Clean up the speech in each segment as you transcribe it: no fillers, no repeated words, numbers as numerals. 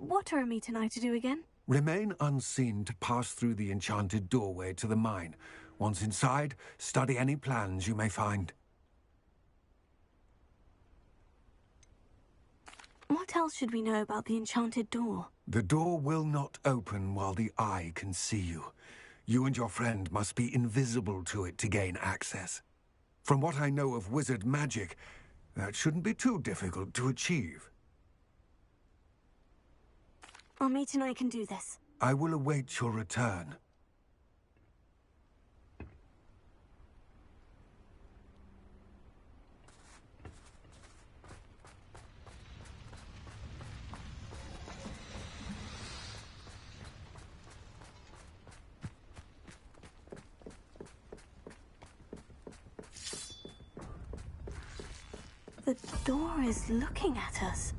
What are Amit and I to do again? Remain unseen to pass through the enchanted doorway to the mine. Once inside, study any plans you may find. What else should we know about the enchanted door? The door will not open while the eye can see you. You and your friend must be invisible to it to gain access. From what I know of wizard magic, that shouldn't be too difficult to achieve. Amit and I can do this. I will await your return. The door is looking at us.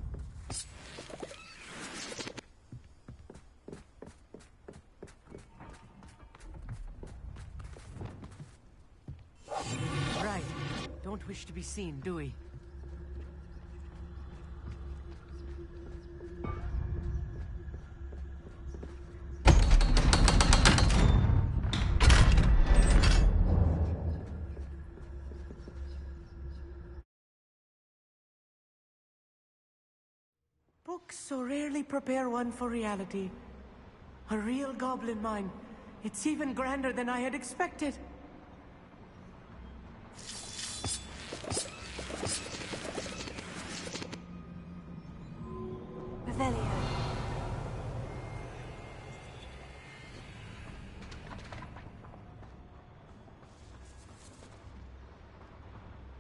Right. Don't wish to be seen, do we? Books so rarely prepare one for reality. A real goblin mine. It's even grander than I had expected. Revelio.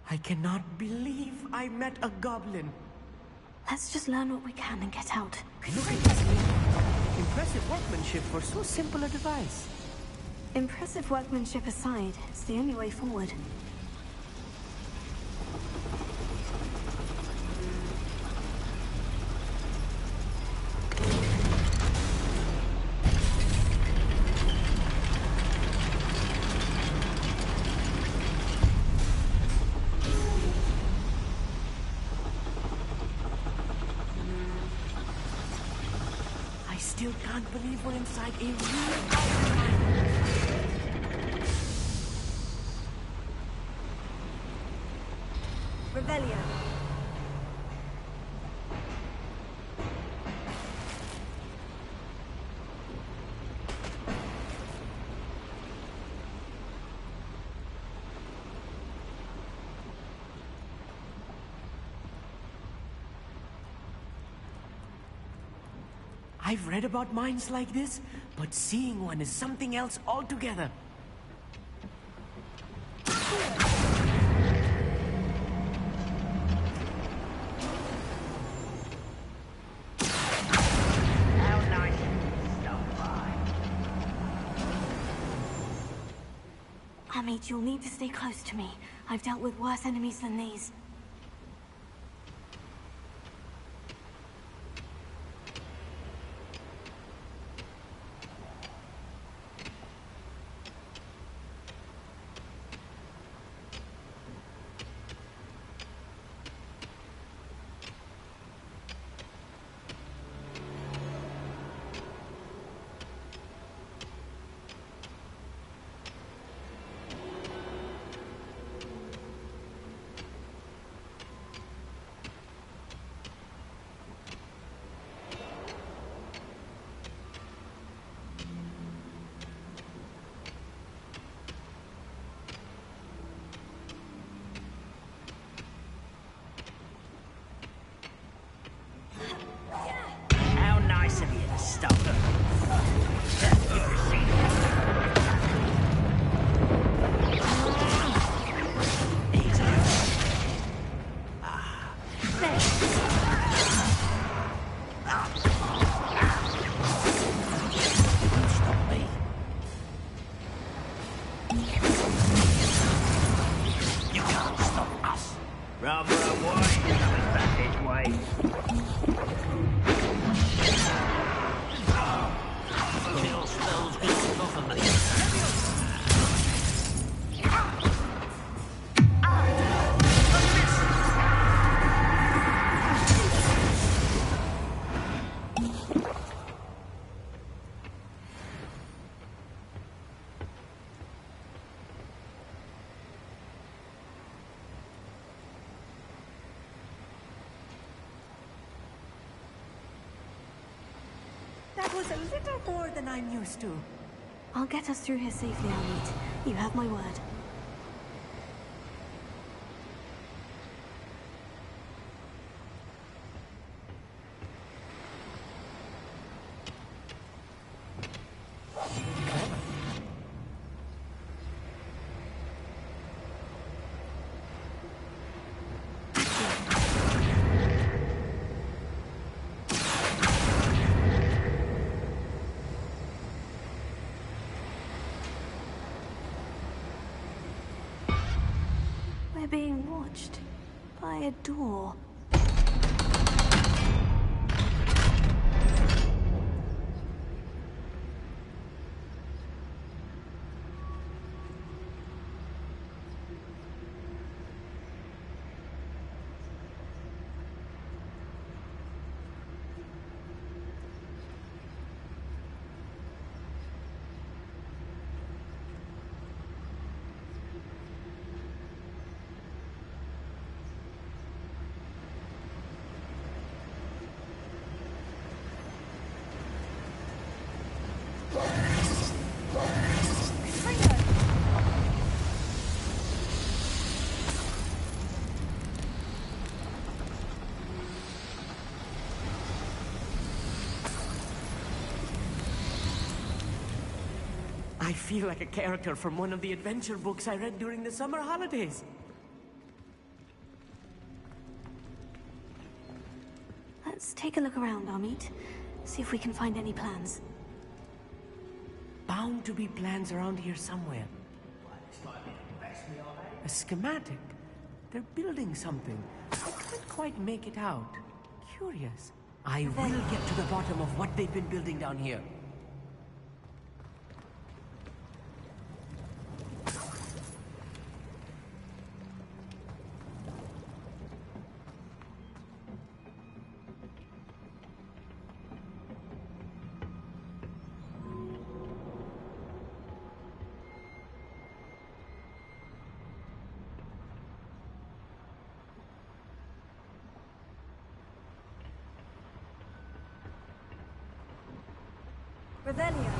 I cannot believe I met a goblin. Let's just learn what we can and get out. Look at this thing. Impressive workmanship for so simple a device. Impressive workmanship aside, it's the only way forward. I still can't believe we're inside a real goblin mine. Revelio. I've read about mines like this, but seeing one is something else altogether. How nice to stop by. Amit, you'll need to stay close to me. I've dealt with worse enemies than these. That was a little more than I'm used to. I'll get us through here safely, Amit. You have my word. We're being watched by a door. I feel like a character from one of the adventure books I read during the summer holidays. Let's take a look around, Amit. See if we can find any plans. Bound to be plans around here somewhere. A schematic? They're building something. I can't quite make it out. Curious. I will get to the bottom of what they've been building down here. Revelio.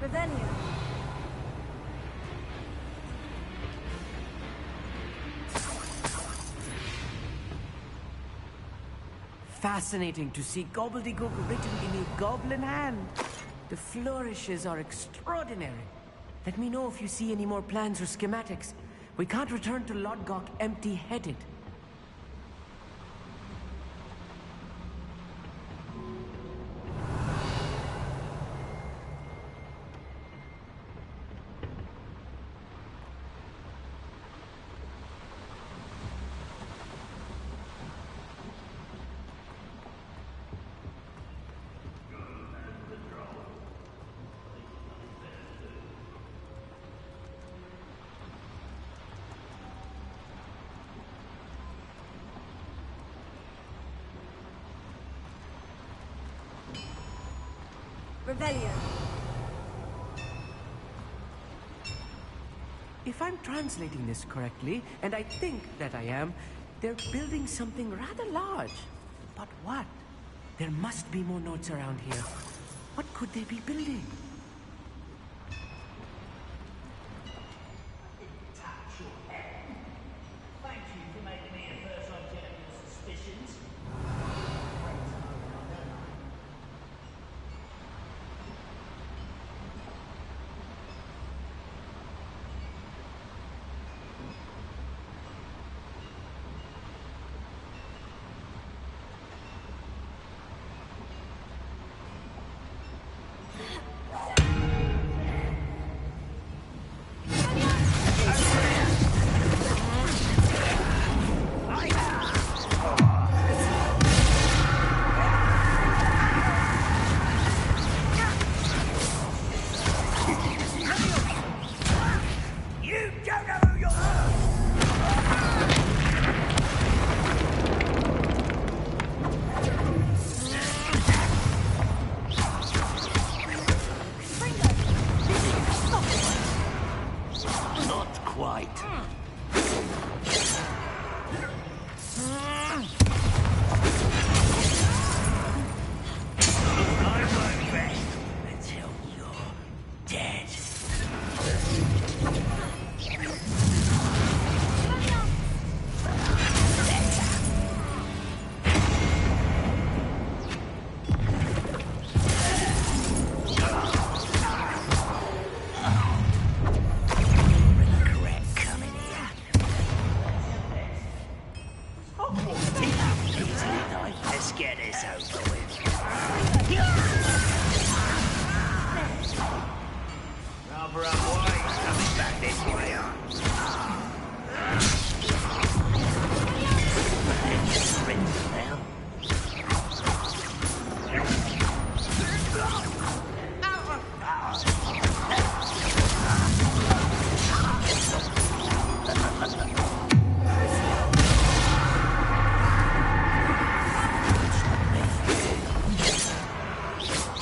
Revelio. Fascinating to see gobbledygook written in a goblin hand. The flourishes are extraordinary. Let me know if you see any more plans or schematics. We can't return to Lodgok empty-headed. Revelio. If I'm translating this correctly, and I think that I am, they're building something rather large. But what? There must be more notes around here. What could they be building? Thank you for making me the first object of your suspicions. You don't know who you are! Not quite. I won't rest until you're dead. Regret coming here. Easy enough. Let's get this over with. Rather unwise coming back this way, surrender now.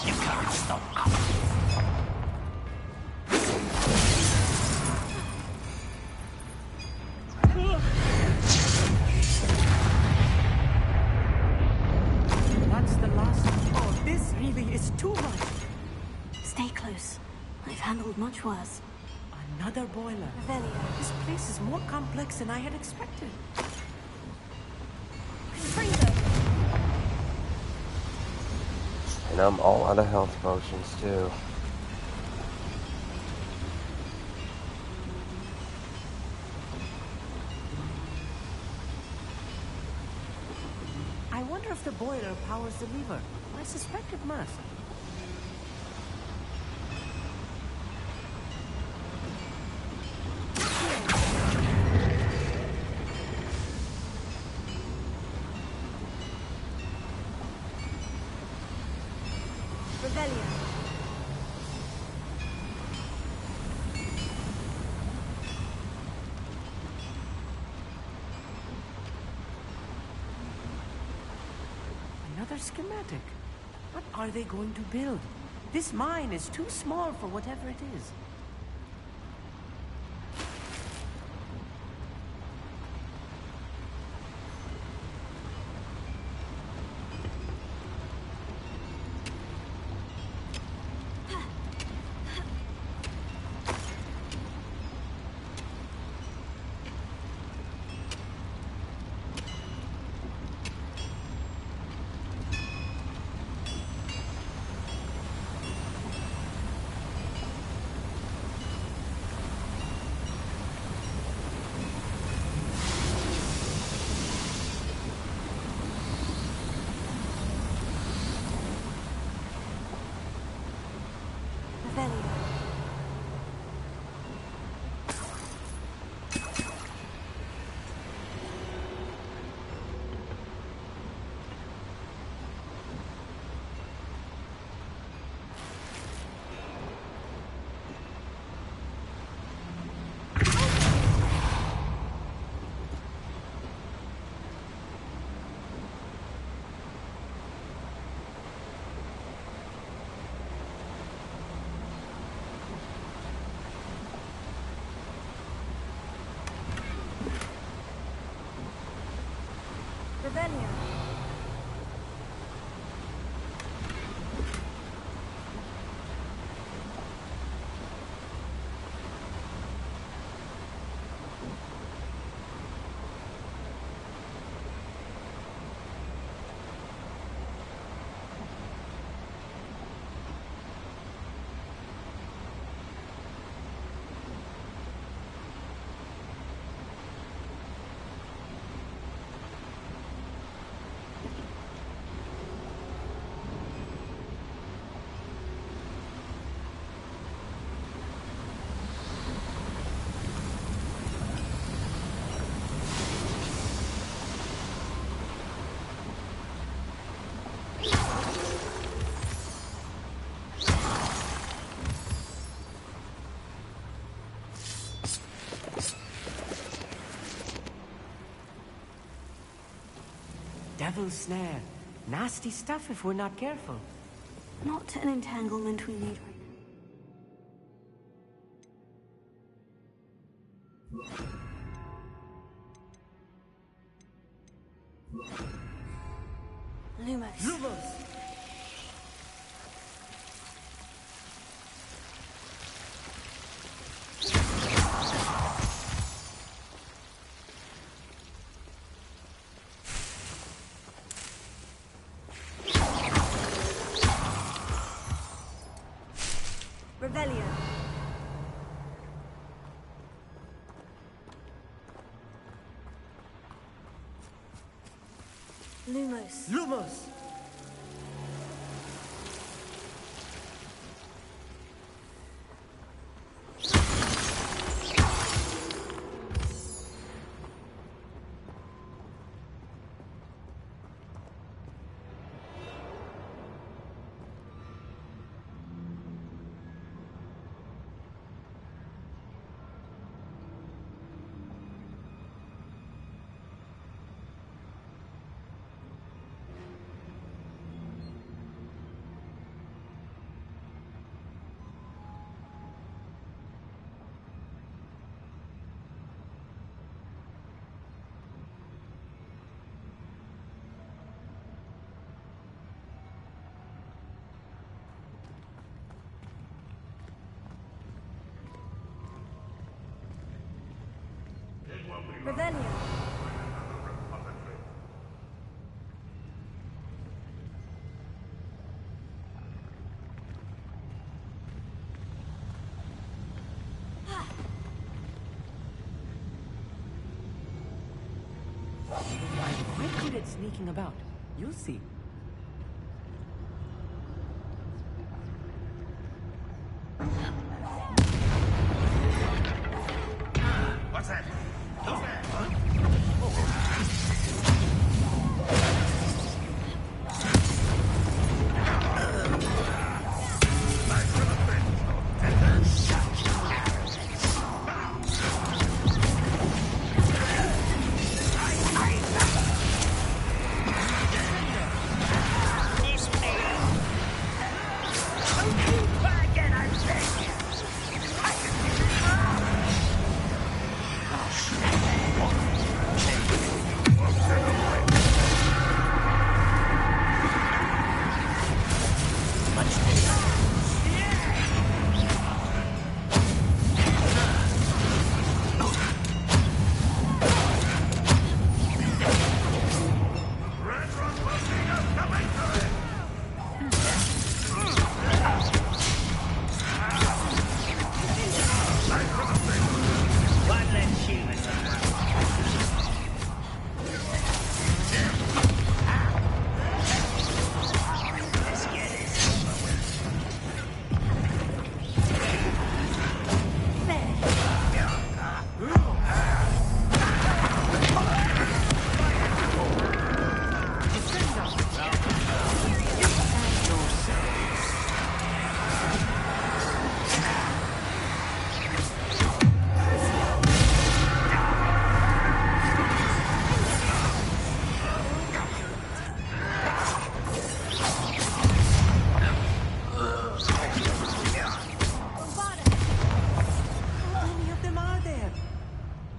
You can't stop. That's the last. Oh, this really is too much. Stay close. I've handled much worse. Another boiler. Revelio. This place is more complex than I had expected. And I'm all out of health potions too. I wonder if the boiler powers the lever. I suspect it must. Revelio. Another schematic. What are they going to build? This mine is too small for whatever it is. Revelio. devil's snare. Nasty stuff if we're not careful. Not an entanglement we need right now. Lumos. Lumos! Revelio. Lumos. Lumos! Revelio. I'm quite good at sneaking about. You'll see. What's that? Who's there?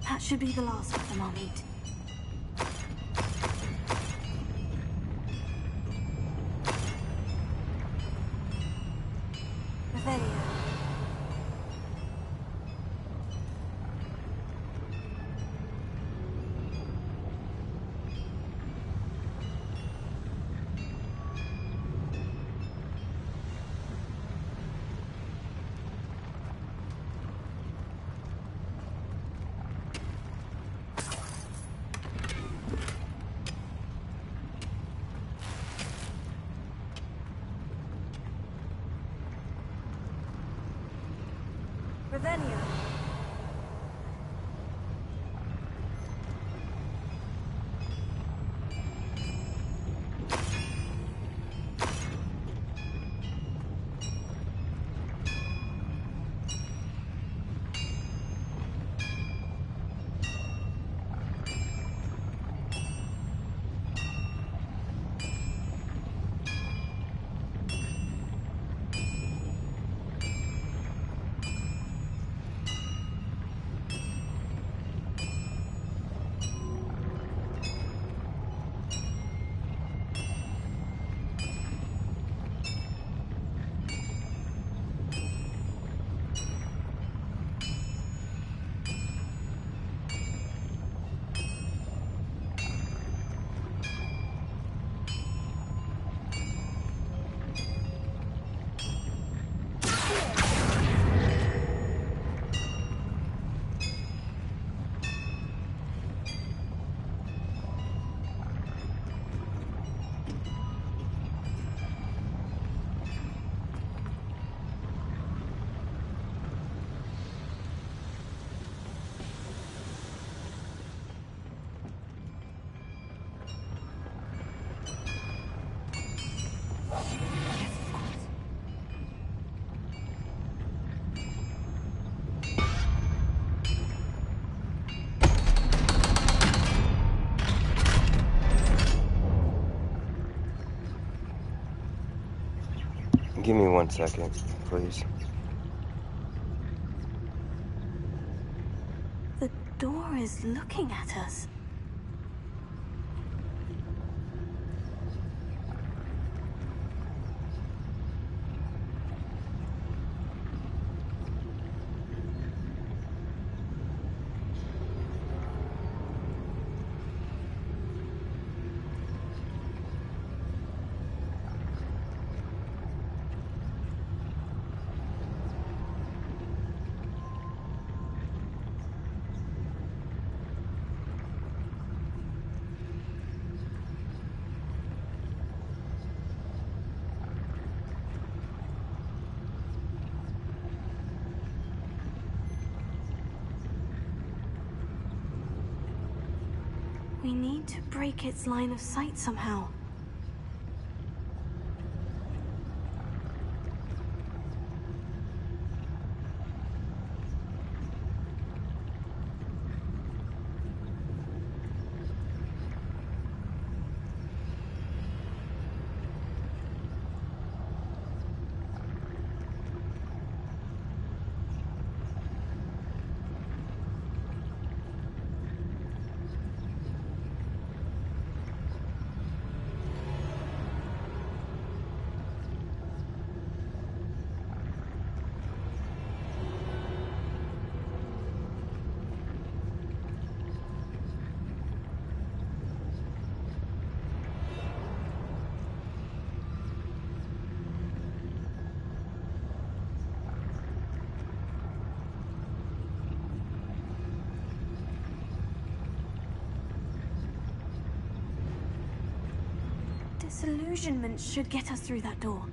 Huh? Should be the last of them I'll meet. Revelio. Revelio. Give me 1 second, please. The door is looking at us. We need to break its line of sight somehow. Disillusionment should get us through that door.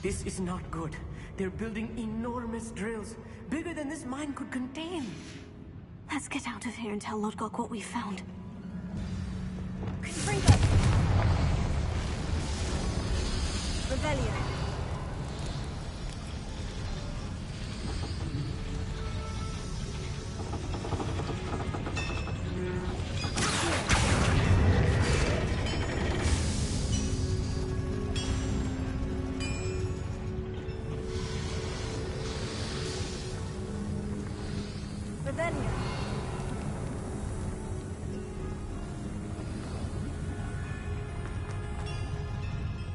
This is not good. They're building enormous drills, bigger than this mine could contain. Let's get out of here and tell Lodgok what we found. Confringo! Rebellion. Rebellion.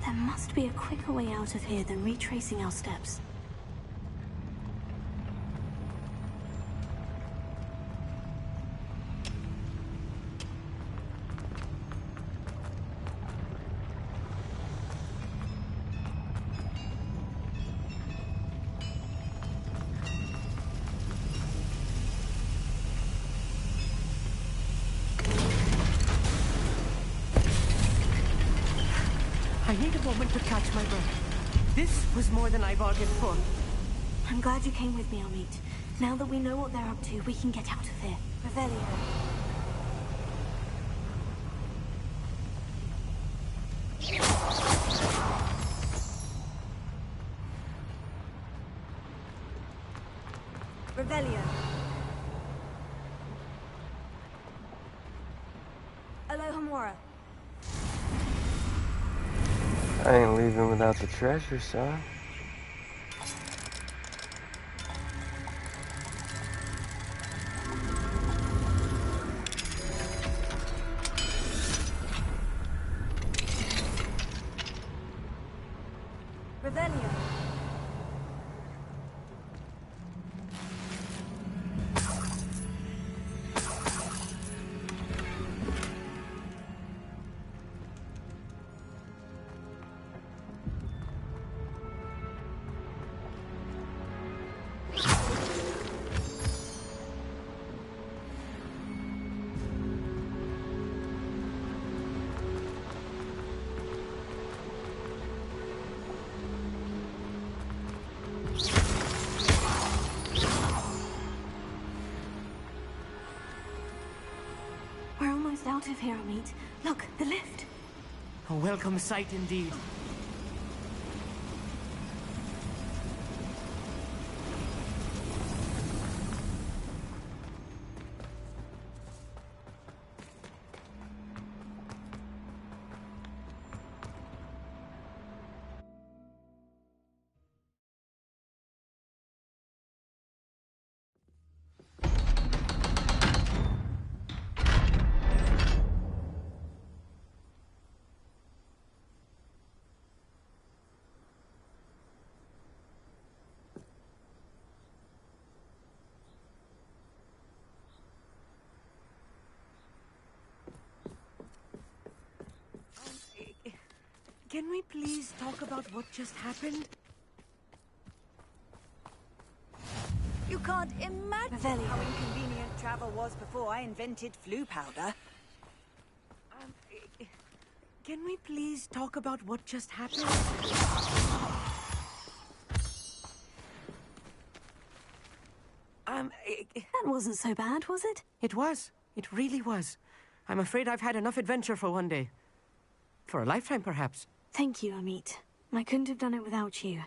There must be a quicker way out of here than retracing our steps. I need a moment to catch my breath. This was more than I bargained for. I'm glad you came with me, Amit. Now that we know what they're up to, we can get out of here. Rebellion. Rebellion. Alohomora. I ain't leaving without the treasure, son. Rebellion. We're almost out of here, Amit. Look, the lift. A welcome sight indeed. Can we please talk about what just happened? You can't imagine Rebellion. how inconvenient travel was before I invented flu powder. Can we please talk about what just happened? That wasn't so bad, was it? It was. It really was. I'm afraid I've had enough adventure for one day. For a lifetime, perhaps. Thank you, Amit. I couldn't have done it without you.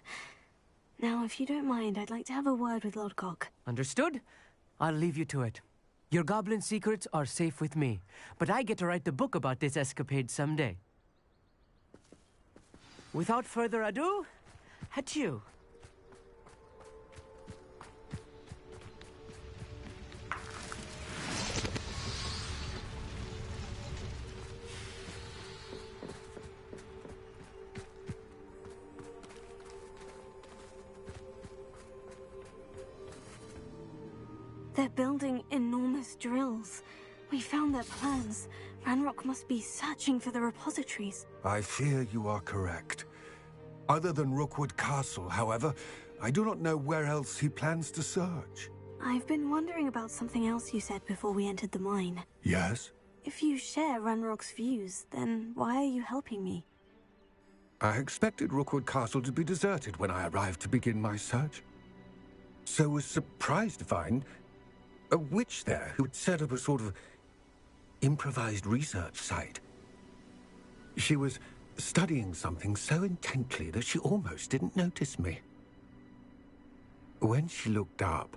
Now, if you don't mind, I'd like to have a word with Lodgok. Understood? I'll leave you to it. Your goblin secrets are safe with me, but I get to write the book about this escapade someday. Without further ado, adieu. They're building enormous drills. We found their plans. Ranrock must be searching for the repositories. I fear you are correct. Other than Rookwood Castle, however, I do not know where else he plans to search. I've been wondering about something else you said before we entered the mine. Yes? If you share Ranrock's views, then why are you helping me? I expected Rookwood Castle to be deserted when I arrived to begin my search. So was surprised to find a witch there who had set up a sort of improvised research site. She was studying something so intently that she almost didn't notice me. When she looked up,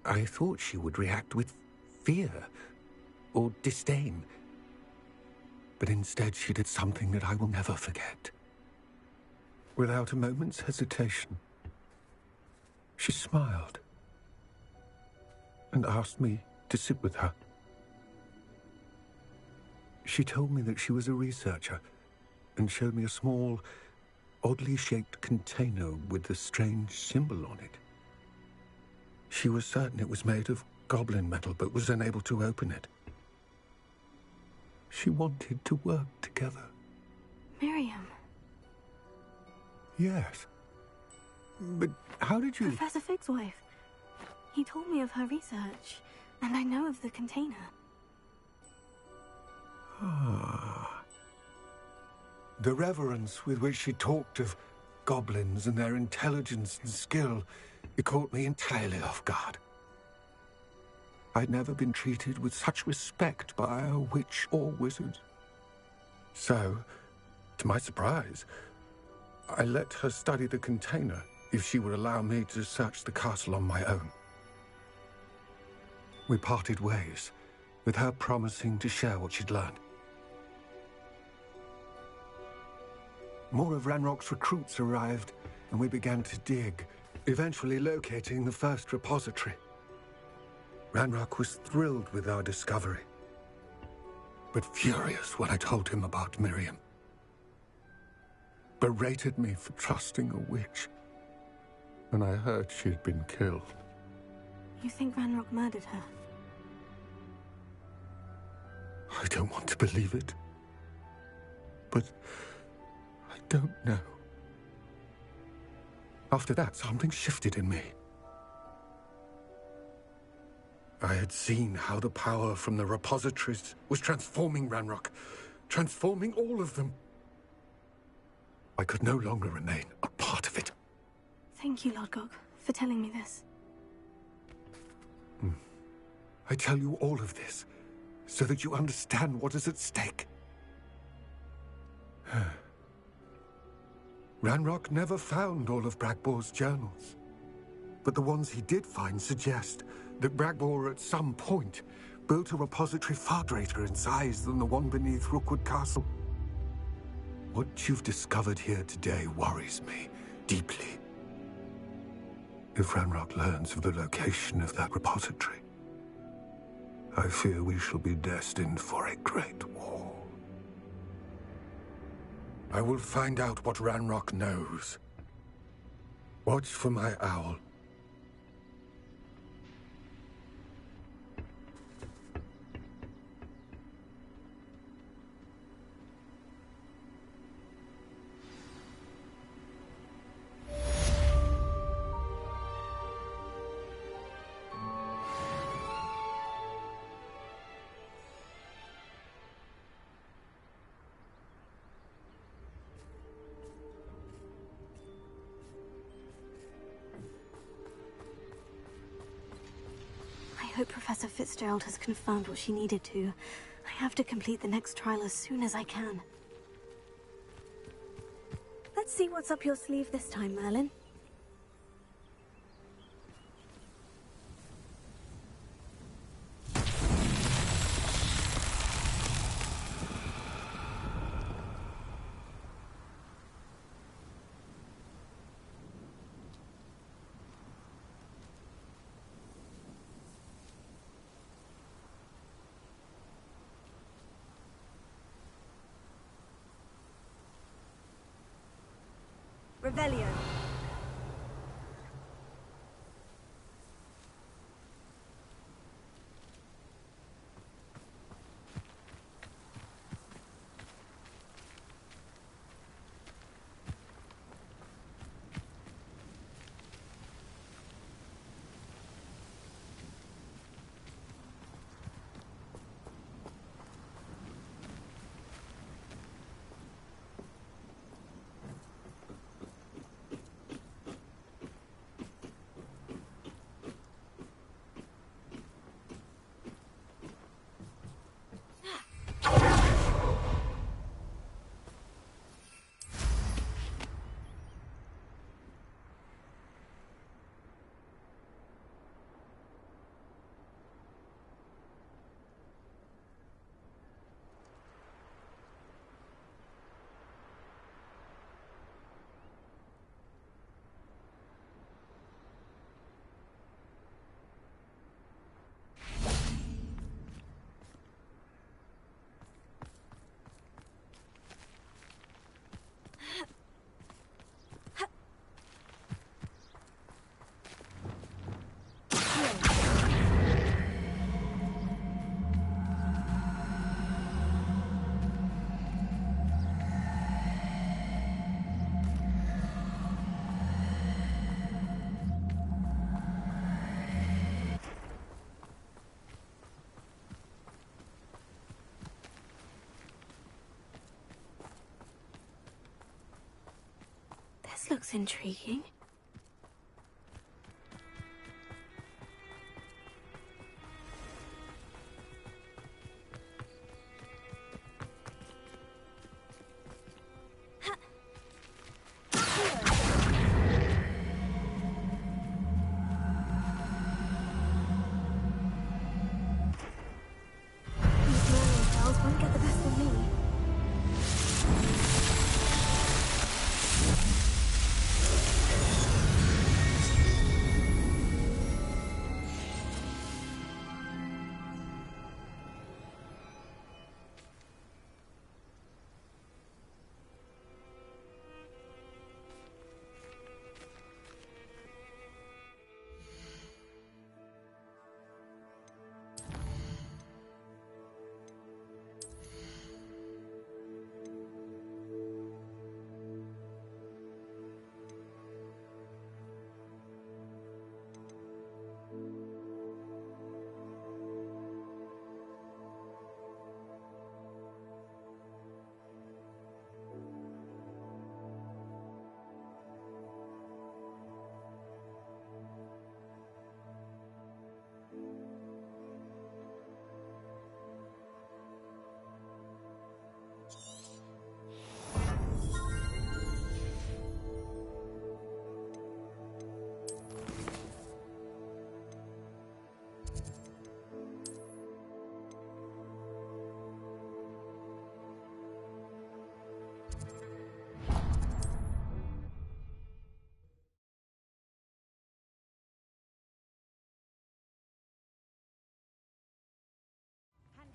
I thought she would react with fear or disdain. But instead she did something that I will never forget. Without a moment's hesitation, she smiled and asked me to sit with her. She told me that she was a researcher and showed me a small, oddly shaped container with a strange symbol on it. She was certain it was made of goblin metal, but was unable to open it. She wanted to work together. Miriam. Yes. But how did you... Professor Fig's wife. He told me of her research, and I know of the container. Ah. The reverence with which she talked of goblins and their intelligence and skill, it caught me entirely off guard. I'd never been treated with such respect by a witch or wizard. So, to my surprise, I let her study the container if she would allow me to search the castle on my own. We parted ways, with her promising to share what she'd learned. More of Ranrock's recruits arrived, and we began to dig, eventually locating the first repository. Ranrock was thrilled with our discovery, but furious when I told him about Miriam. Berated me for trusting a witch when I heard she had been killed. You think Ranrock murdered her? I don't want to believe it, but I don't know. After that, something shifted in me. I had seen how the power from the repositories was transforming Ranrock, transforming all of them. I could no longer remain a part of it. Thank you, Lord Gog, for telling me this. I tell you all of this so that you understand what is at stake. Ranrock never found all of Bragbor's journals, but the ones he did find suggest that Bragbor at some point built a repository far greater in size than the one beneath Rookwood Castle. What you've discovered here today worries me deeply. If Ranrock learns of the location of that repository, I fear we shall be destined for a great war. I will find out what Ranrock knows. Watch for my owl. I hope Professor Fitzgerald has confirmed what she needed to. I have to complete the next trial as soon as I can. Let's see what's up your sleeve this time, Merlin. Revelio. looks intriguing. These merlin cells won't get the best of me.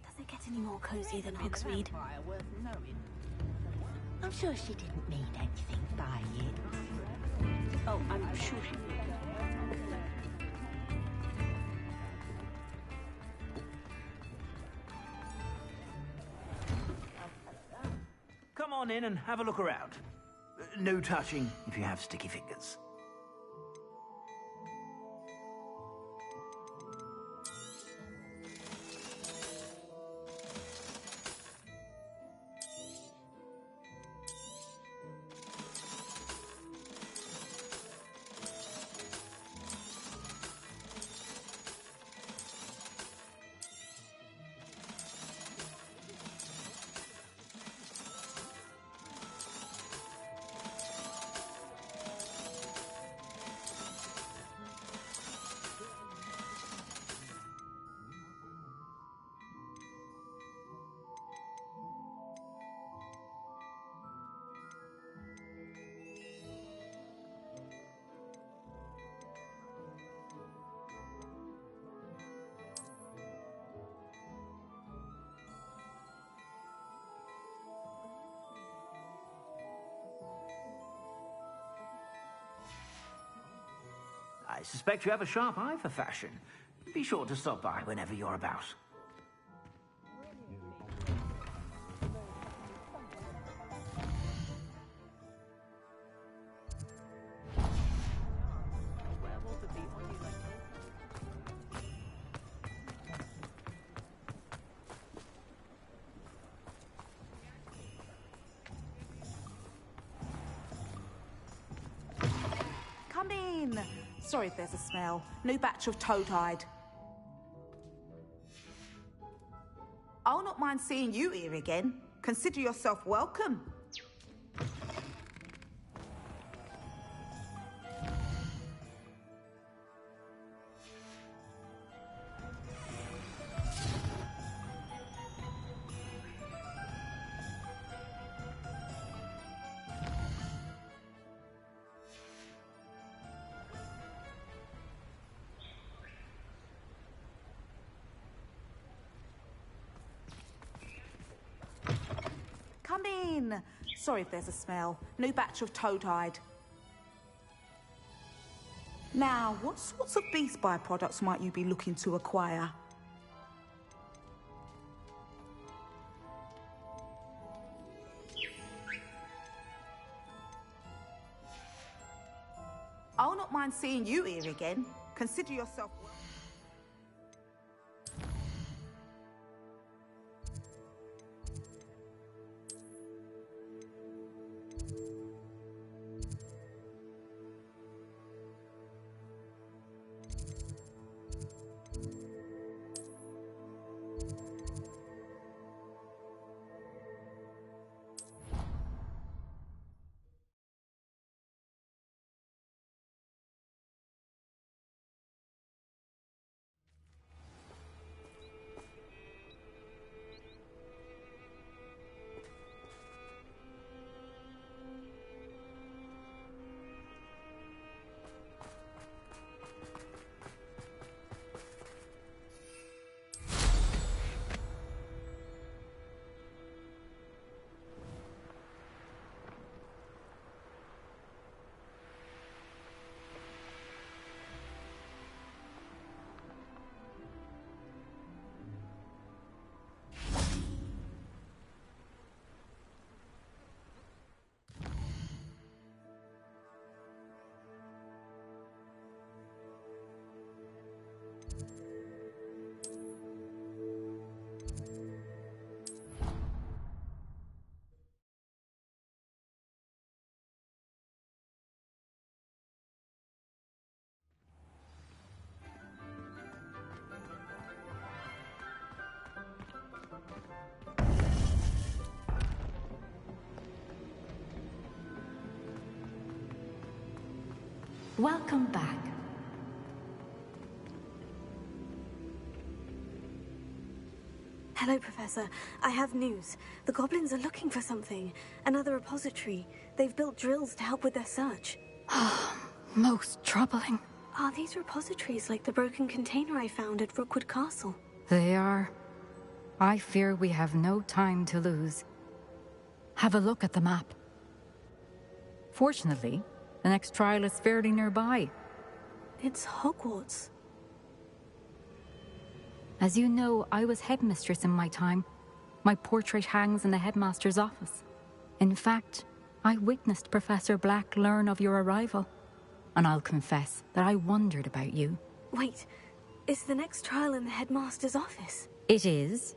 Does it get any more cozy than Hogsmeade? I'm sure she didn't mean anything by it. Oh, I'm sure she did. Come on in and have a look around. No touching if you have sticky fingers. I suspect you have a sharp eye for fashion. Be sure to stop by whenever you're about. Come in. Sorry if there's a smell. New batch of toad-hide. I'll not mind seeing you here again. Consider yourself welcome. Come in. Sorry if there's a smell. New batch of toad-hide. Now, what sorts of beast byproducts might you be looking to acquire? I'll not mind seeing you here again. Consider yourself welcome. Welcome back. Hello, Professor. I have news. The goblins are looking for something. Another repository. They've built drills to help with their search. Most troubling. Are these repositories like the broken container I found at Rookwood Castle? They are. I fear we have no time to lose. Have a look at the map. Fortunately, the next trial is fairly nearby. It's Hogwarts. As you know, I was headmistress in my time. My portrait hangs in the headmaster's office. In fact, I witnessed Professor Black learn of your arrival. And I'll confess that I wondered about you. Wait, is the next trial in the headmaster's office? It is.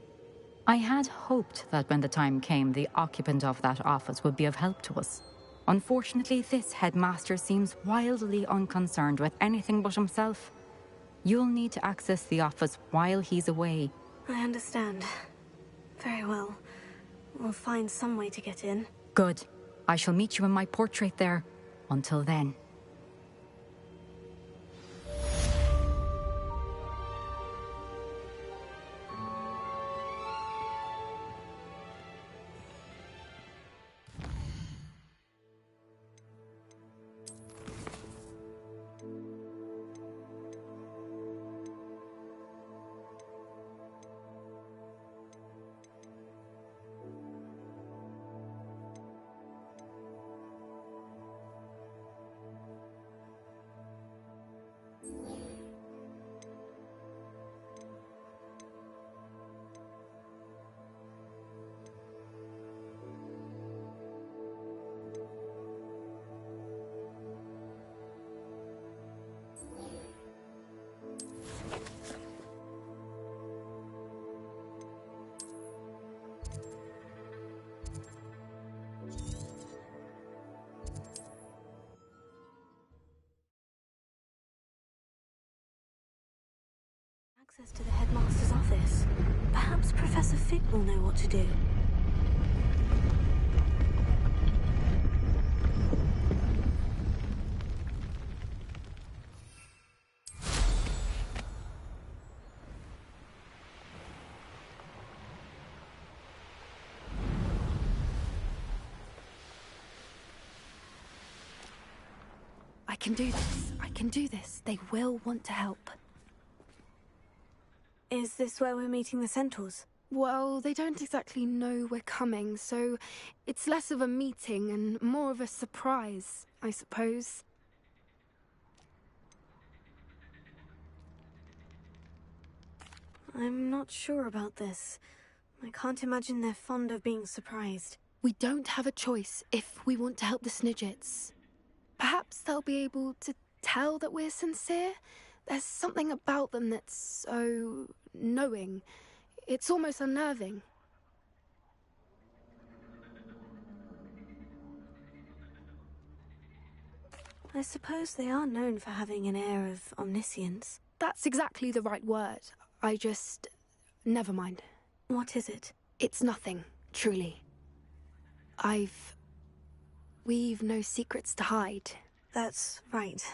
I had hoped that when the time came, the occupant of that office would be of help to us. Unfortunately, this headmaster seems wildly unconcerned with anything but himself. You'll need to access the office while he's away. I understand. Very well. We'll find some way to get in. Good. I shall meet you in my portrait there. Until then. Access to the headmaster's office. Perhaps Professor Fig will know what to do. I can do this. I can do this. They will want to help. Is this where we're meeting the centaurs? Well, they don't exactly know we're coming, so it's less of a meeting and more of a surprise, I suppose. I'm not sure about this. I can't imagine they're fond of being surprised. We don't have a choice if we want to help the Snidgets. Perhaps they'll be able to tell that we're sincere. There's something about them that's so knowing. It's almost unnerving. I suppose they are known for having an air of omniscience. That's exactly the right word. Never mind. What is it? It's nothing, truly. We've no secrets to hide. That's right.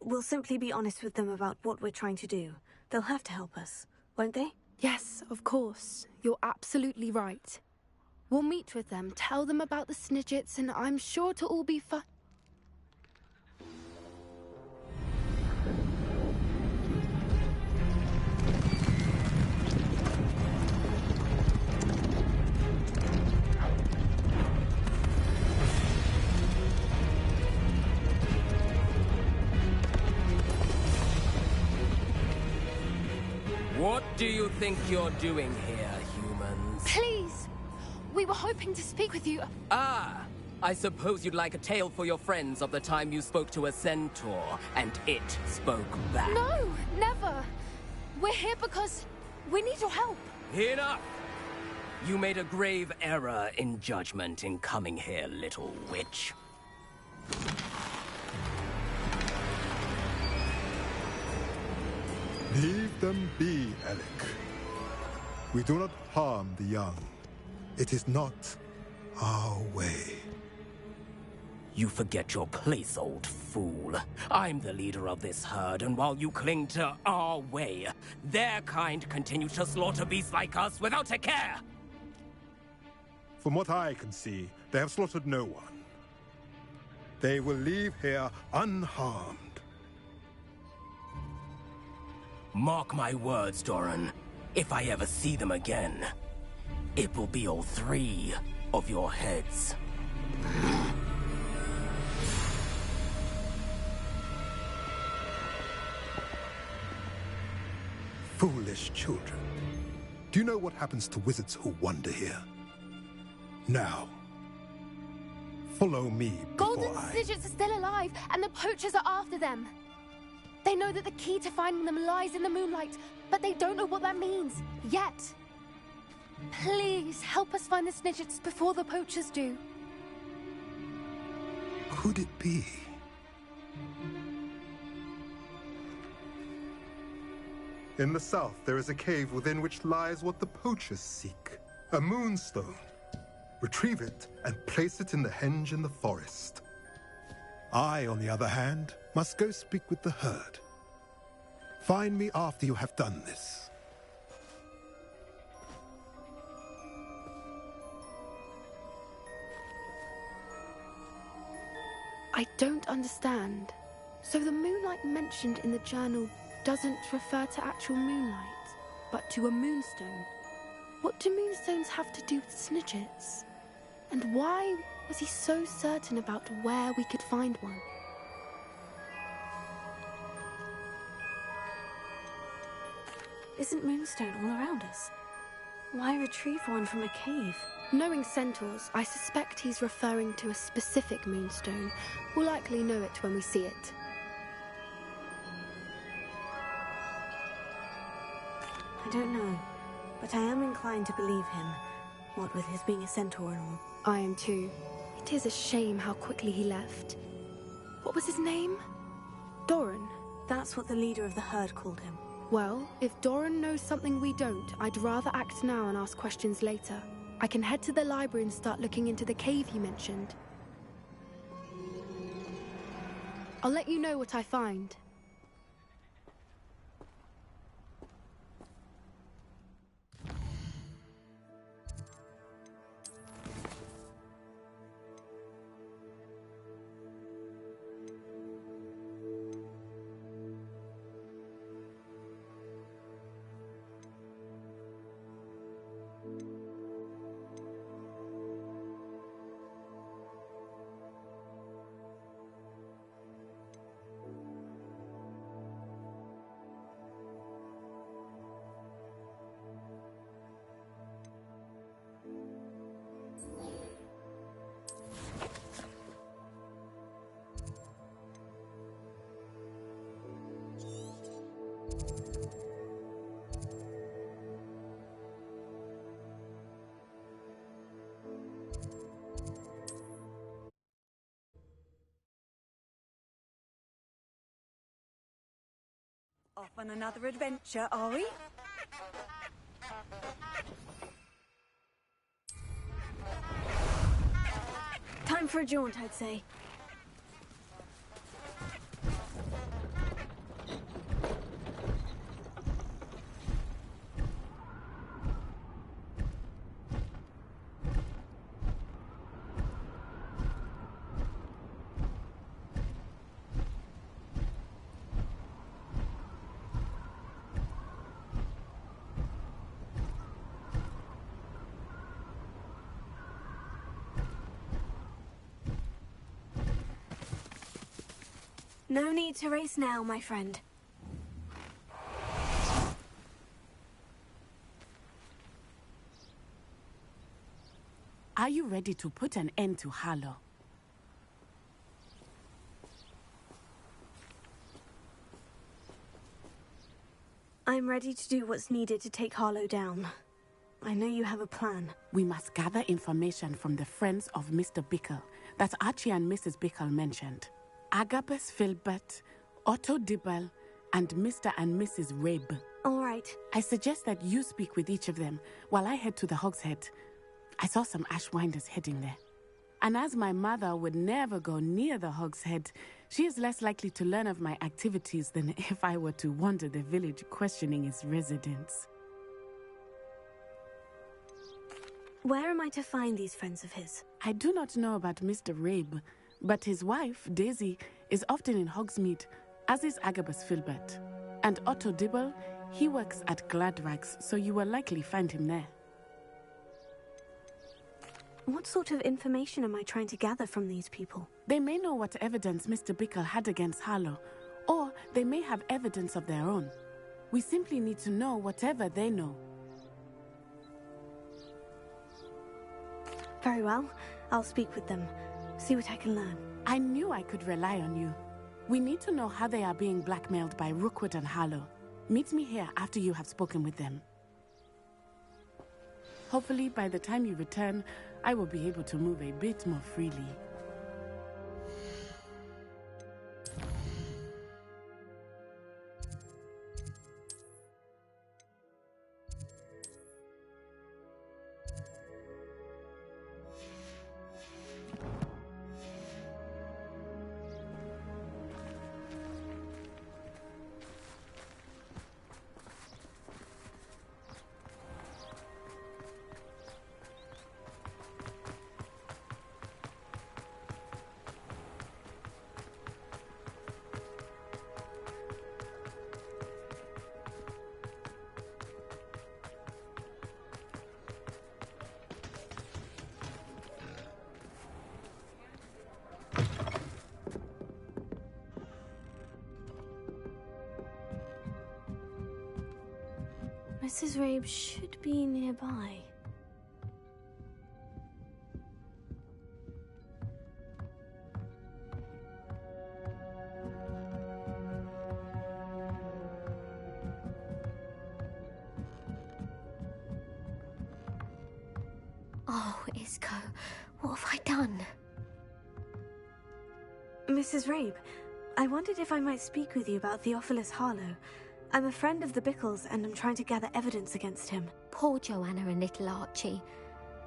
We'll simply be honest with them about what we're trying to do. They'll have to help us, won't they? Yes, of course. You're absolutely right. We'll meet with them, tell them about the Snidgets, and I'm sure to all be fun. What do you think you're doing here, humans? Please! We were hoping to speak with you. Ah! I suppose you'd like a tale for your friends of the time you spoke to a centaur, and it spoke back. No, never. We're here because we need your help. Enough! You made a grave error in judgment in coming here, little witch. Leave them be, Alec. We do not harm the young. It is not our way. You forget your place, old fool. I'm the leader of this herd, and while you cling to our way, their kind continue to slaughter beasts like us without a care! From what I can see, they have slaughtered no one. They will leave here unharmed. Mark my words, Doran. If I ever see them again, it will be all 3 of your heads. Foolish children. Do you know what happens to wizards who wander here? Now, follow me before Golden Snidgets are still alive, and the poachers are after them. They know that the key to finding them lies in the moonlight, but they don't know what that means, yet. Please, help us find the Snidgets before the poachers do. Could it be? In the south, there is a cave within which lies what the poachers seek. A moonstone. Retrieve it and place it in the henge in the forest. I, on the other hand, must go speak with the herd. Find me after you have done this. I don't understand. So the moonlight mentioned in the journal doesn't refer to actual moonlight, but to a moonstone. What do moonstones have to do with Snidgets? And why was he so certain about where we could find one? Isn't moonstone all around us? Why retrieve one from a cave? Knowing centaurs, I suspect he's referring to a specific moonstone. We'll likely know it when we see it. I don't know, but I am inclined to believe him, what with his being a centaur and all. I am too. It is a shame how quickly he left. What was his name? Doran. That's what the leader of the herd called him. Well, if Doran knows something we don't, I'd rather act now and ask questions later. I can head to the library and start looking into the cave you mentioned. I'll let you know what I find. Off on another adventure, are we? Time for a jaunt, I'd say. No need to race now, my friend. Are you ready to put an end to Harlow? I'm ready to do what's needed to take Harlow down. I know you have a plan. We must gather information from the friends of Mr. Bickle that Archie and Mrs. Bickle mentioned. Agabus Filbert, Otto Dibble, and Mr. and Mrs. Rabe. All right. I suggest that you speak with each of them while I head to the Hogshead. I saw some Ashwinders heading there. And as my mother would never go near the Hog's Head, she is less likely to learn of my activities than if I were to wander the village questioning its residents. Where am I to find these friends of his? I do not know about Mr. Rabe, but his wife, Daisy, is often in Hogsmeade, as is Agabus Filbert. And Otto Dibble, he works at Gladrags, so you will likely find him there. What sort of information am I trying to gather from these people? They may know what evidence Mr. Bickle had against Harlow, or they may have evidence of their own. We simply need to know whatever they know. Very well. I'll speak with them. See what I can learn. I knew I could rely on you. We need to know how they are being blackmailed by Rookwood and Harlow. Meet me here after you have spoken with them. Hopefully, by the time you return, I will be able to move a bit more freely. Mrs. Rabe should be nearby. Oh, Isco, what have I done? Mrs. Rabe, I wondered if I might speak with you about Theophilus Harlow. I'm a friend of the Bickles, and I'm trying to gather evidence against him. Poor Joanna and little Archie.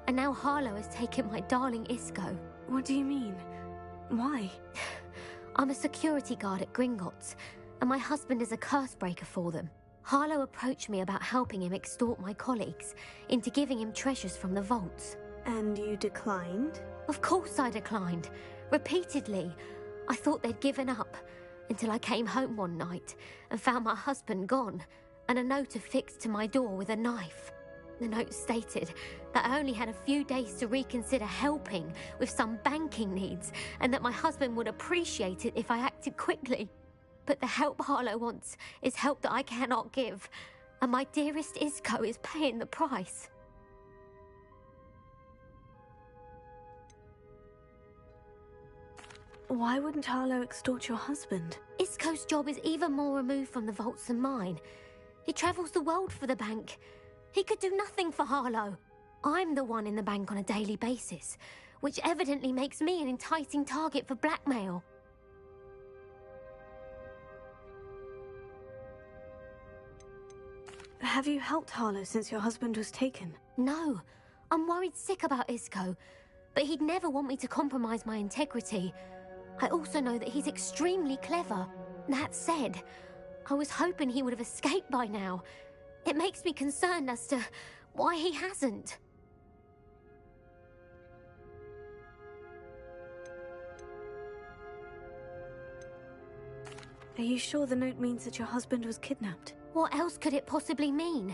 And now Harlow has taken my darling Isco. What do you mean? Why? I'm a security guard at Gringotts, and my husband is a curse breaker for them. Harlow approached me about helping him extort my colleagues into giving him treasures from the vaults. And you declined? Of course I declined. Repeatedly. I thought they'd given up, until I came home one night and found my husband gone, and a note affixed to my door with a knife. The note stated that I only had a few days to reconsider helping with some banking needs, and that my husband would appreciate it if I acted quickly. But the help Harlow wants is help that I cannot give, and my dearest Isco is paying the price. Why wouldn't Harlow extort your husband? Isco's job is even more removed from the vaults than mine. He travels the world for the bank. He could do nothing for Harlow. I'm the one in the bank on a daily basis, which evidently makes me an enticing target for blackmail. Have you helped Harlow since your husband was taken? No. I'm worried sick about Isco, but he'd never want me to compromise my integrity. I also know that he's extremely clever. That said, I was hoping he would have escaped by now. It makes me concerned as to why he hasn't. Are you sure the note means that your husband was kidnapped? What else could it possibly mean?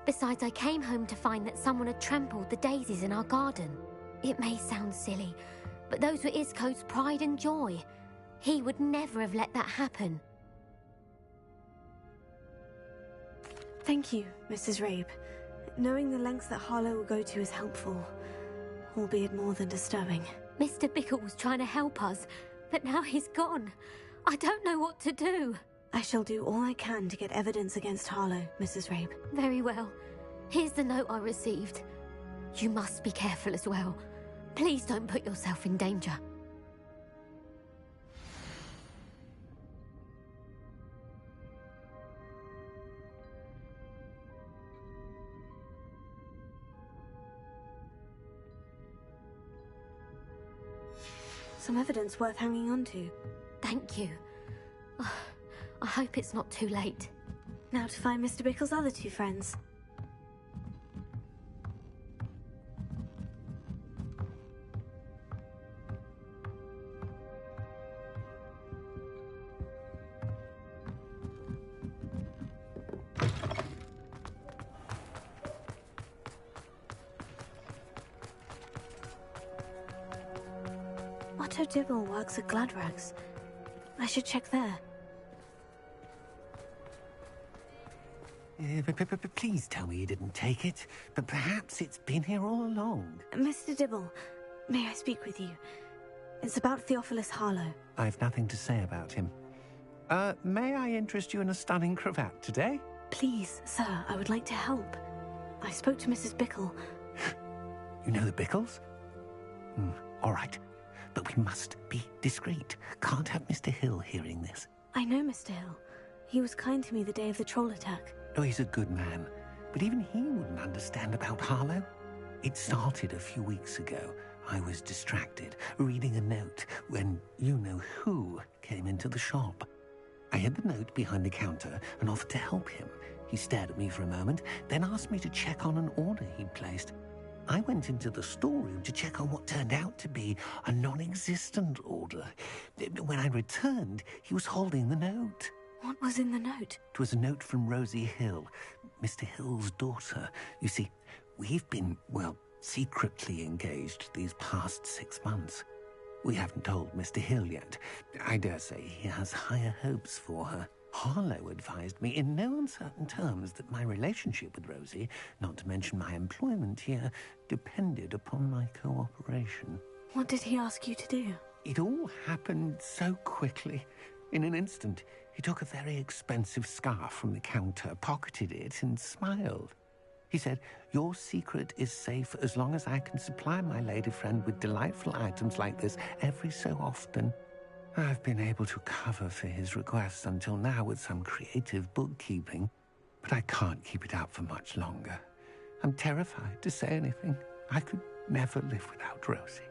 Besides, I came home to find that someone had trampled the daisies in our garden. It may sound silly, but those were Isco's pride and joy. He would never have let that happen. Thank you, Mrs. Rabe. Knowing the lengths that Harlow will go to is helpful, albeit more than disturbing. Mr. Bickle was trying to help us, but now he's gone. I don't know what to do. I shall do all I can to get evidence against Harlow, Mrs. Rabe. Very well. Here's the note I received. You must be careful as well. Please don't put yourself in danger. Some evidence worth hanging on to. Thank you. I hope it's not too late. Now to find Mr. Bickle's other two friends. Otto Dibble works at Gladrags. I should check there. Please tell me you didn't take it, but perhaps it's been here all along. Mr. Dibble, may I speak with you? It's about Theophilus Harlow. I've nothing to say about him. May I interest you in a stunning cravat today? Please, sir, I would like to help. I spoke to Mrs. Bickle. You know the Bickles? All right. But we must be discreet. Can't have Mr. Hill hearing this. I know Mr. Hill. He was kind to me the day of the troll attack. Oh, he's a good man. But even he wouldn't understand about Harlow. It started a few weeks ago. I was distracted, reading a note, when you-know-who came into the shop. I hid the note behind the counter and offered to help him. He stared at me for a moment, then asked me to check on an order he'd placed. I went into the storeroom to check on what turned out to be a non-existent order. When I returned, he was holding the note. What was in the note? It was a note from Rosie Hill, Mr. Hill's daughter. You see, we've been, well, secretly engaged these past 6 months. We haven't told Mr. Hill yet. I dare say he has higher hopes for her. Harlow advised me in no uncertain terms that my relationship with Rosie, not to mention my employment here, depended upon my cooperation. What did he ask you to do? It all happened so quickly. In an instant, he took a very expensive scarf from the counter, pocketed it, and smiled. He said, "Your secret is safe as long as I can supply my lady friend with delightful items like this every so often." I've been able to cover for his requests until now with some creative bookkeeping, but I can't keep it up for much longer. I'm terrified to say anything. I could never live without Rosie.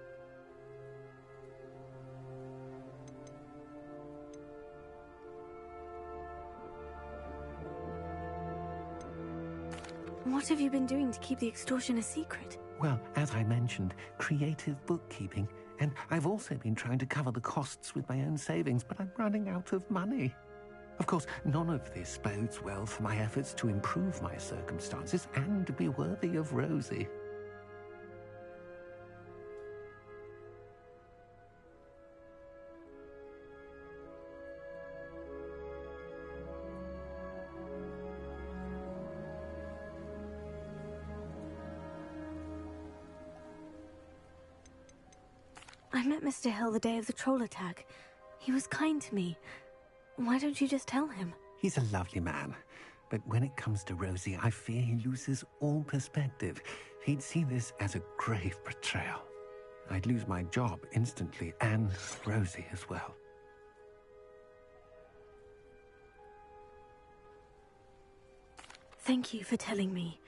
What have you been doing to keep the extortion a secret? Well, as I mentioned, creative bookkeeping. And I've also been trying to cover the costs with my own savings, but I'm running out of money. Of course, none of this bodes well for my efforts to improve my circumstances and to be worthy of Rosie. I met Mr. Hill the day of the troll attack. He was kind to me. Why don't you just tell him? He's a lovely man. But when it comes to Rosie, I fear he loses all perspective. He'd see this as a grave betrayal. I'd lose my job instantly, and Rosie as well. Thank you for telling me.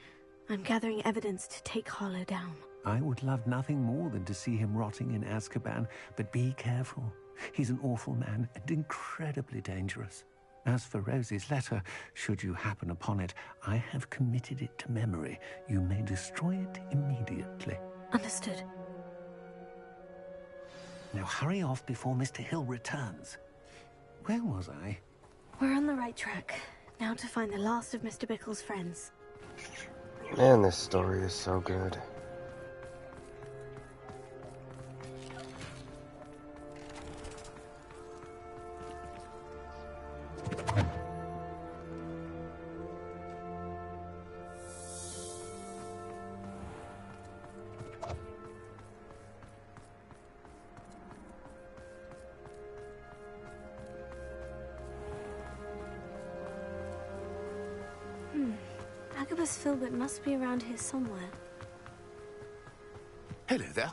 I'm gathering evidence to take Harlow down. I would love nothing more than to see him rotting in Azkaban, but be careful. He's an awful man and incredibly dangerous. As for Rosie's letter, should you happen upon it, I have committed it to memory. You may destroy it immediately. Understood. Now hurry off before Mr. Hill returns. Where was I? We're on the right track. Now to find the last of Mr. Bickle's friends. Man, this story is so good. Agabus Filbert must be around here somewhere. Hello there.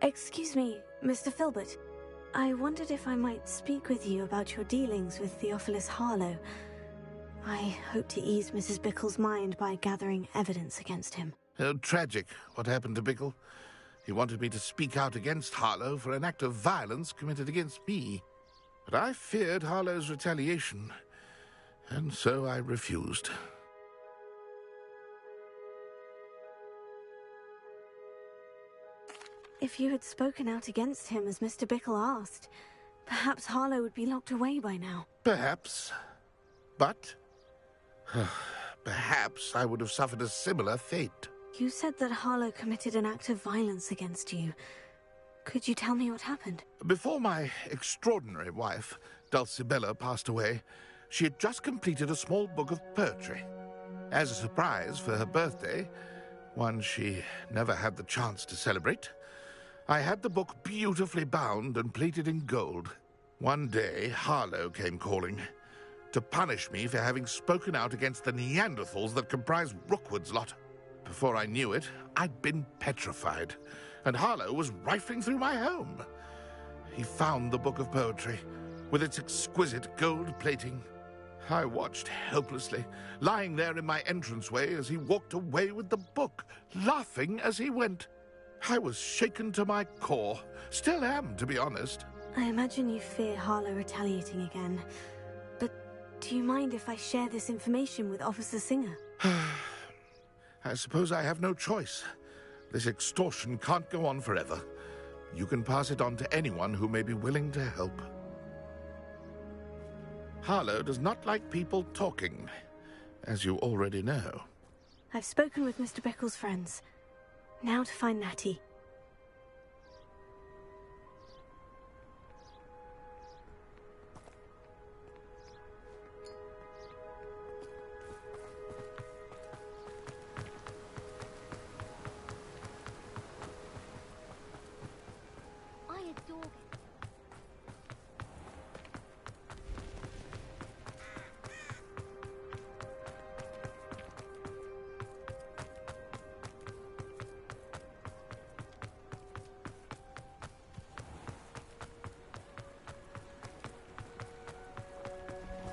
Excuse me, Mr. Filbert. I wondered if I might speak with you about your dealings with Theophilus Harlow. I hope to ease Mrs. Bickle's mind by gathering evidence against him. Tragic, what happened to Bickle. He wanted me to speak out against Harlow for an act of violence committed against me. But I feared Harlow's retaliation, and so I refused. If you had spoken out against him as Mr. Bickle asked, perhaps Harlow would be locked away by now. Perhaps. But perhaps I would have suffered a similar fate. You said that Harlow committed an act of violence against you. Could you tell me what happened? Before my extraordinary wife, Dulcibella, passed away, she had just completed a small book of poetry. As a surprise for her birthday, one she never had the chance to celebrate, I had the book beautifully bound and plated in gold. One day, Harlow came calling to punish me for having spoken out against the Neanderthals that comprise Rookwood's lot. Before I knew it, I'd been petrified, and Harlow was rifling through my home. He found the book of poetry, with its exquisite gold plating. I watched helplessly, lying there in my entranceway as he walked away with the book, laughing as he went. I was shaken to my core. Still am, to be honest. I imagine you fear Harlow retaliating again. But do you mind if I share this information with Officer Singer? I suppose I have no choice. This extortion can't go on forever. You can pass it on to anyone who may be willing to help. Harlow does not like people talking, as you already know. I've spoken with Mr. Bickle's friends. Now to find Natty. I adore it.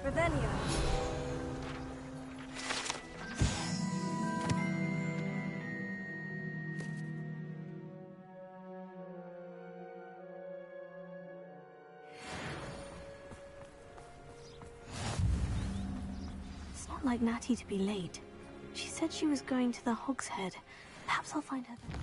Revelio. It's not like Natty to be late. She said she was going to the Hog's Head. Perhaps I'll find her there.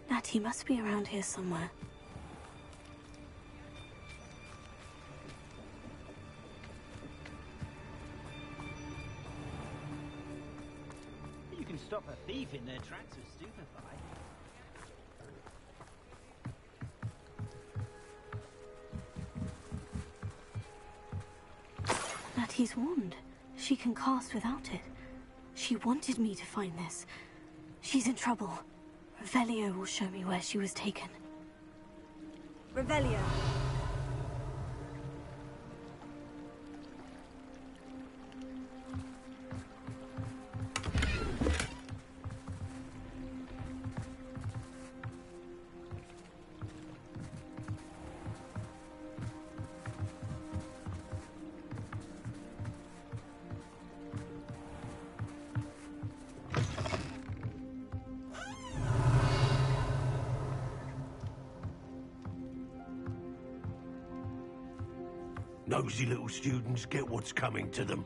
Natty must be around here somewhere. You can stop a thief in their tracks with stupefy. Natty's wand. She can cast without it. She wanted me to find this. She's in trouble. Revelio will show me where she was taken. Revelio. Nosy little students get what's coming to them.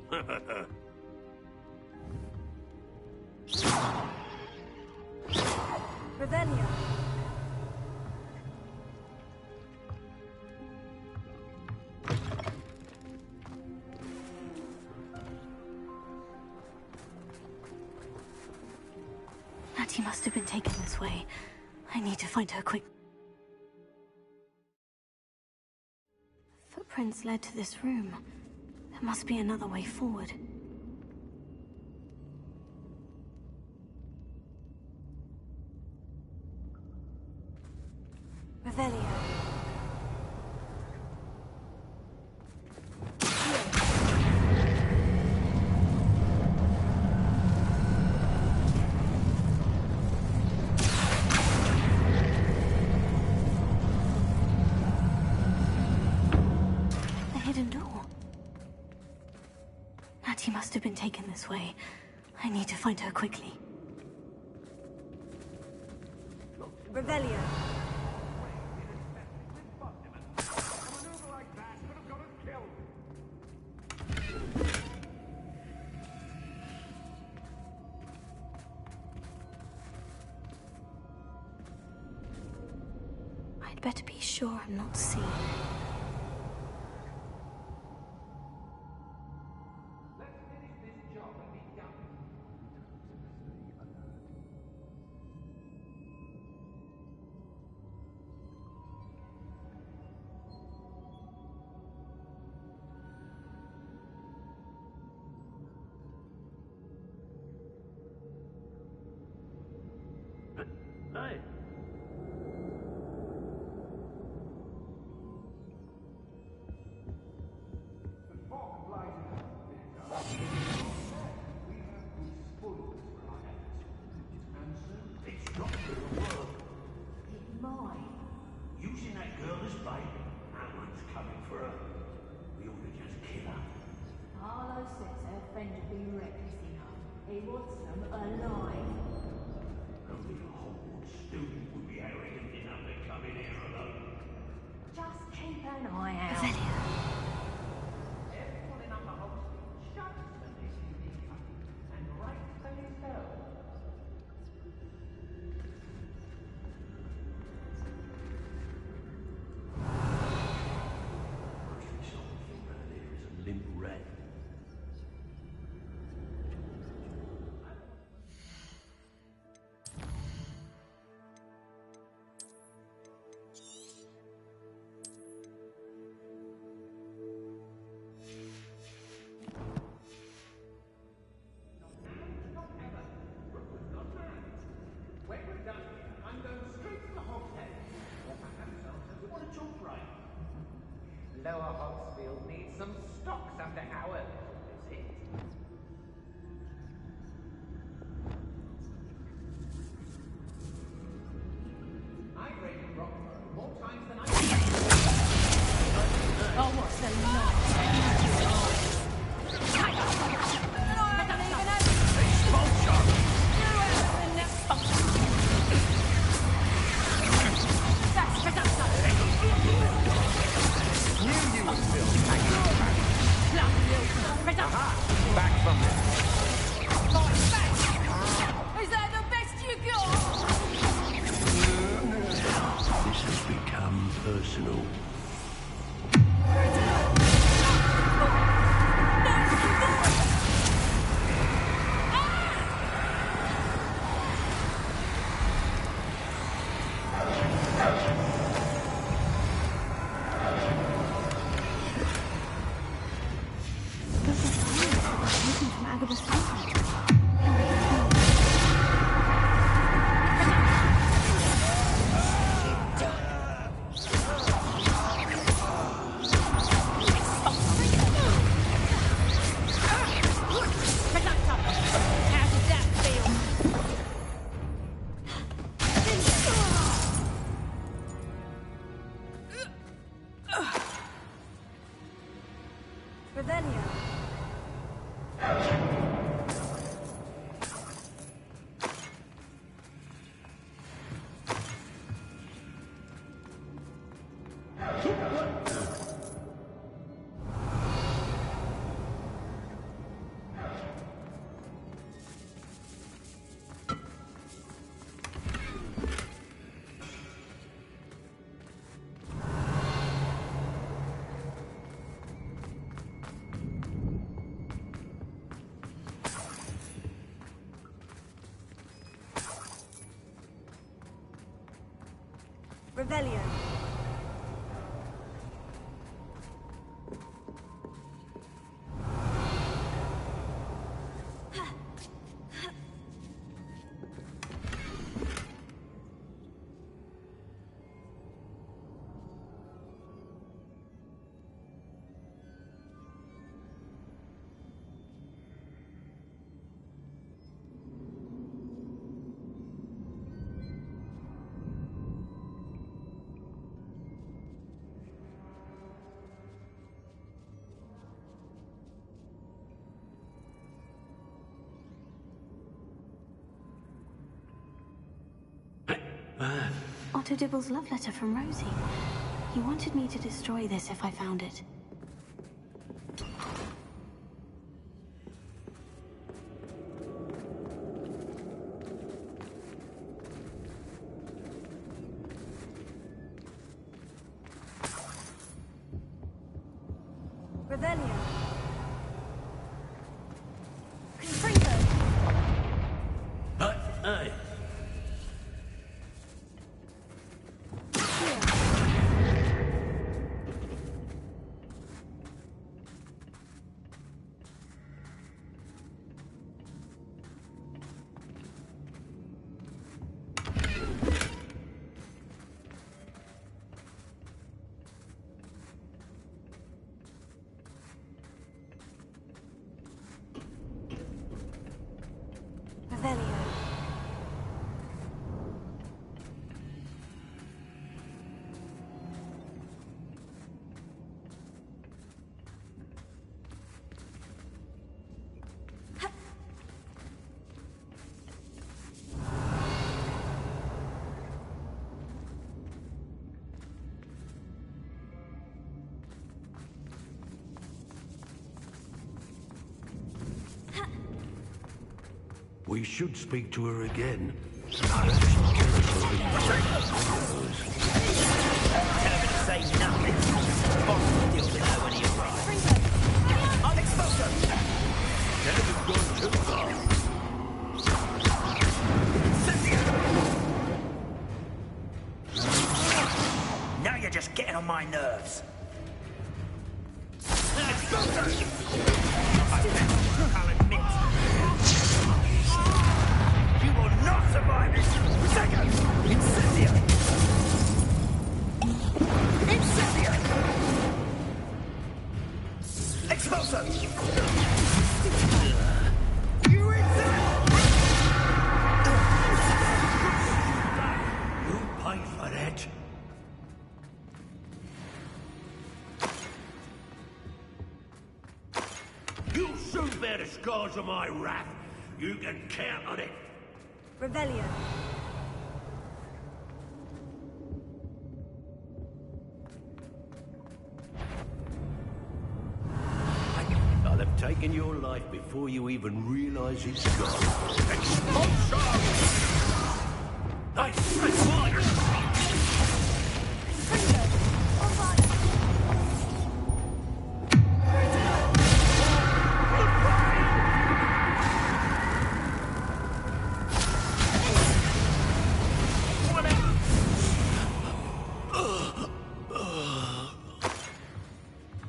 Revelio. Natty must have been taken this way. I need to find her quick. Footprints led to this room. There must be another way forward. Revelio. The hidden door. Natty must have been taken this way. I need to find her quickly. Revelio. I'd better be sure I'm not seen. Hey. It's not gonna work. It might. Using that girl as bait, no one's coming for her. We ought to just kill her. Harlow says her friend would be reckless enough. He wants them alive. Only a Hogwarts student would be arrogant enough to come in here alone. Just keep an eye out. Everyone in Upper Hogsmeade shudders when they see me coming, and rightfully so. Must be something around here is a limp rat. When we're done here, I'm going straight to the Hogshead. Or perhaps I'll tell you what a job right. Lower Hogsfield needs some stocks after our little visit. I've raided Rockford more times than I can. Oh, what's the noise? Back from this. Is that the best you got? This has become personal. Revelio. Otto Dibble's love letter from Rosie. He wanted me to destroy this if I found it. Revelio. Hey. Revelio. We should speak to her again. Tell her to say nothing. Boss will deal with her when he arrives. I'll expose her! Never gone too far. Now you're just getting on my nerves. Expose her! I'll admit. You will not survive this! Prosecco! Incendio! Incendio! Expulso! You incendio! You pay for that. You'll soon bear the scars of my wrath. You can count on it. Revelio. I'll have taken your life before you even realize it's gone. Expulsion! Nice! Fire!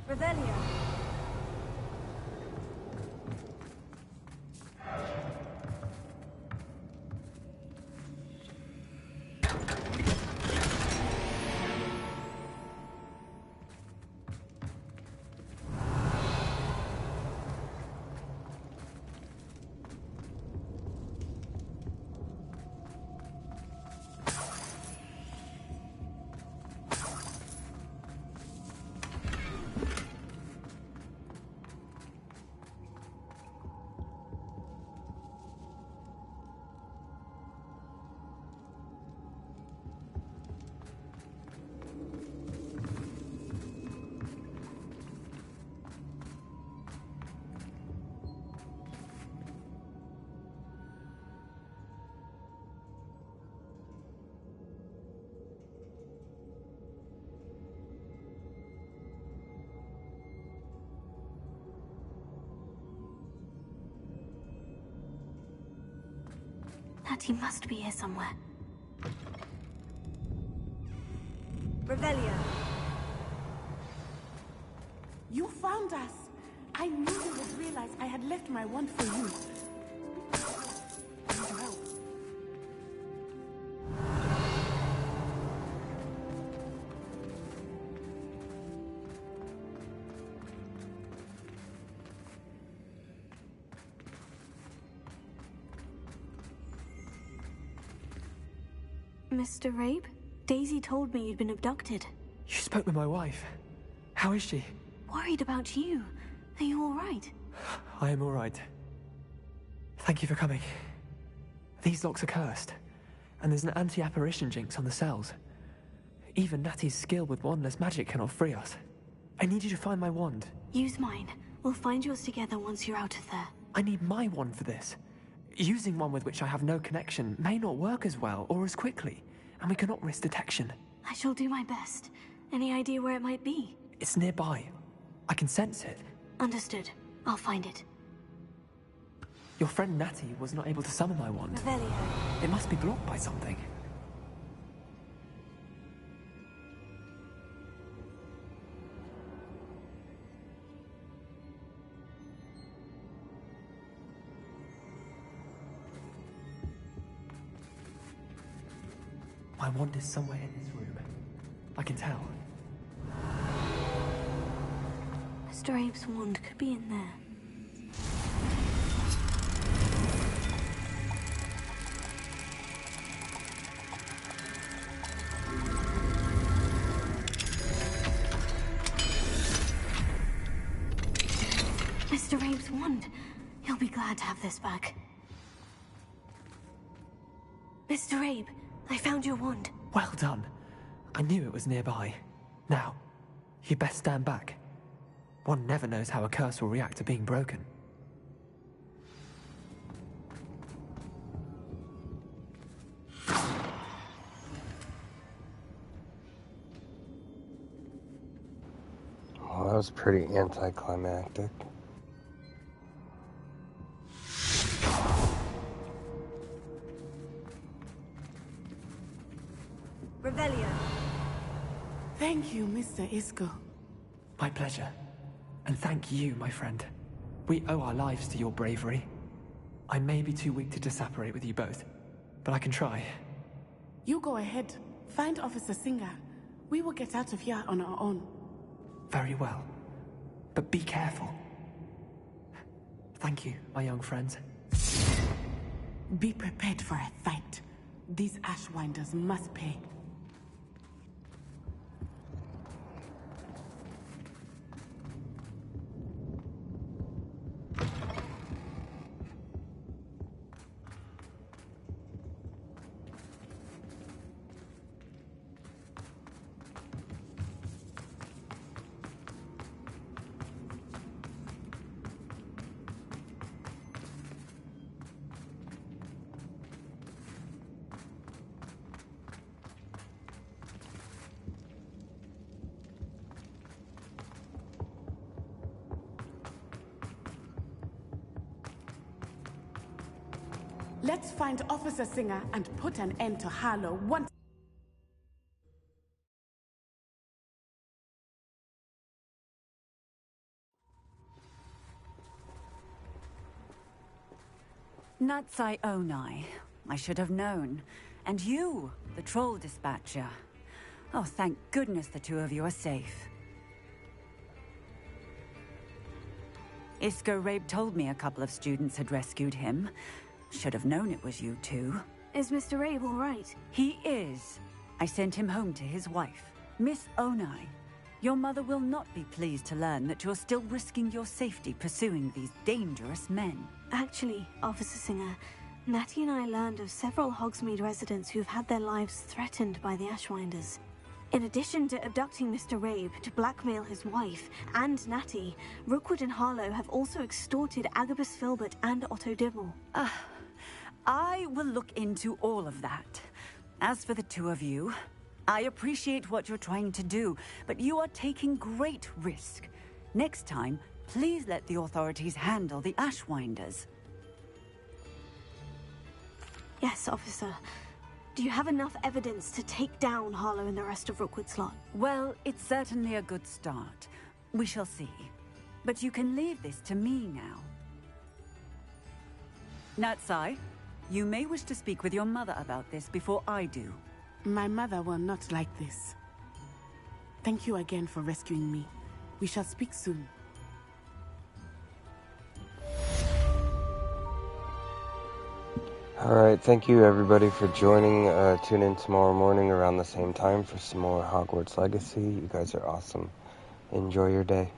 Revelio. Natty must be here somewhere. Revelio. You found us! I knew you would realize I had left my wand for you. I need your help. Mr. Rabe? Daisy told me you'd been abducted. You spoke with my wife. How is she? Worried about you. Are you all right? I am all right. Thank you for coming. These locks are cursed, and there's an anti-apparition jinx on the cells. Even Natty's skill with wandless magic cannot free us. I need you to find my wand. Use mine. We'll find yours together once you're out of there. I need my wand for this. Using one with which I have no connection may not work as well or as quickly, and we cannot risk detection. I shall do my best. Any idea where it might be? It's nearby. I can sense it. Understood. I'll find it. Your friend Natty was not able to summon my wand. Revelio. It must be blocked by something. My wand is somewhere in this room. I can tell. Mr. Abe's wand could be in there. Mr. Abe's wand. He'll be glad to have this back. Mr. Abe, I found your wand. Well done. I knew it was nearby. Now, you best stand back. One never knows how a curse will react to being broken. Well, that was pretty anticlimactic. Revelio. Thank you, Mr. Isco. My pleasure. And thank you, my friend. We owe our lives to your bravery. I may be too weak to disapparate with you both, but I can try. You go ahead. Find Officer Singer. We will get out of here on our own. Very well. But be careful. Thank you, my young friends. Be prepared for a fight. These Ashwinders must pay. Let's find Officer Singer and put an end to Harlow once. Natsai Onai. I should have known. And you, the troll dispatcher. Oh, thank goodness the two of you are safe. Isco Rabe told me a couple of students had rescued him. Should have known it was you two. Is Mr. Rabe all right? He is. I sent him home to his wife, Miss Onai. Your mother will not be pleased to learn that you're still risking your safety pursuing these dangerous men. Actually, Officer Singer, Natty and I learned of several Hogsmeade residents who've had their lives threatened by the Ashwinders. In addition to abducting Mr. Rabe to blackmail his wife and Natty, Rookwood and Harlow have also extorted Agabus Filbert and Otto Dibble. I will look into all of that. As for the two of you, I appreciate what you're trying to do, but you are taking great risk. Next time, please let the authorities handle the Ashwinders. Yes, officer. Do you have enough evidence to take down Harlow and the rest of Rookwood Slot? Well, it's certainly a good start. We shall see. But you can leave this to me now. Natsai, you may wish to speak with your mother about this before I do. My mother will not like this. Thank you again for rescuing me. We shall speak soon. Alright, thank you everybody for joining. Tune in tomorrow morning around the same time for some more Hogwarts Legacy. You guys are awesome. Enjoy your day.